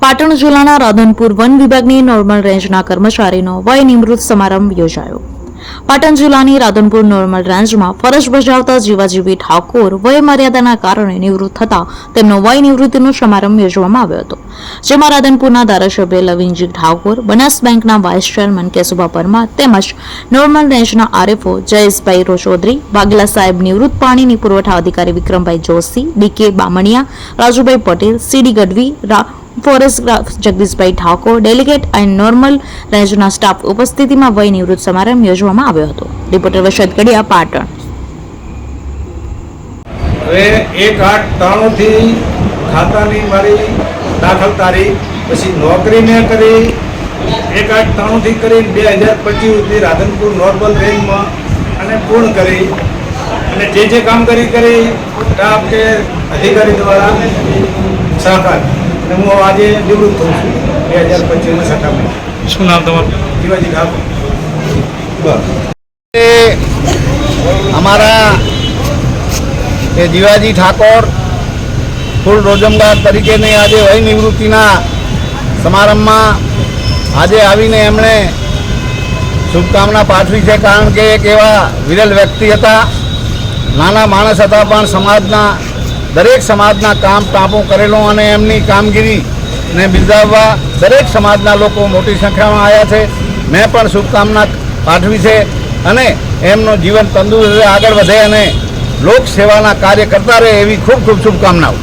પાટણ જિલ્લાના રાધનપુર વન વિભાગની નોર્મલ રેન્જના કર્મચારીનો વય નિવૃત્ત સમારંભ યોજાયો। પાટણ જિલ્લાની રાધનપુર નોર્મલ રેન્જમાં ફરજ બજાવતા જીવાજીવી ઠાકોર વય મર્યાદાના કારણે નિવૃત્ત થતા તેમનો વય નિવૃત્તિનો સમારંભ યોજવામાં આવ્યો હતો, જેમાં રાધનપુરના ધારાસભ્ય લવિંગજી ઠાકોર, બનાસ બેંકના વાઇસ ચેરમેન કેશુભા પરમાર તેમજ નોર્મલ રેન્જના આરએફઓ જયેશભાઈ ચૌધરી, વાઘેલા સાહેબ, નિવૃત્ત પાણીની પુરવઠા અધિકારી વિક્રમભાઈ જોશી, ડીકે બામણિયા, રાજુભાઈ પટેલ, સીડી ગઢવી, ફોરેસ્ટ જગદીશભાઈ ઠાકોર, ડેલિગેટ અને નોર્મલ રેન્જના સ્ટાફ ઉપસ્થિતિમાં વય નિવૃત્ત સમારંભ યોજવામાં આવ્યો હતો। રિપોર્ટર વશત કડિયા, પાટણ। હવે 1/8/93 થી ખાતાની મારી દાખલ તારીખ, પછી નોકરી મેં કરી 1/8/93 થી કરી 2025 સુધી રાધનપુર નોર્મલ રેન્જમાં અને પૂર્ણ કરી અને જે કામ કરી સ્ટાફ કે અધિકારી દ્વારા સહકાર અને હું આજે નિવૃત્ત થઉં છું 2025ના છઠ્ઠા મહિને। શું નામ તમારું? જીવાજી ઠાકોર। हमारा ये जीवाजी ठाकोर फूल रोजमदार तरीके ने आज वही निवृत्ति समारंभ में आज आवीने एमणे शुभकामना पाठवी है, कारण के एक एवा विरल व्यक्ति था, नाना माणस था, पण समाजना दरेक समाजना काम टापो करेलो अने एमनी कामगीरी ने बिरदाववा दरेक समाजना लोको मोटी संख्या में आया है। मैं पण शुभकामना पाठवी है अने एमनो जीवन तंदुरुस्त आगळ वधे अने लोक सेवाना कार्य करता रहे एवी खूब खूब शुभकामनाओं।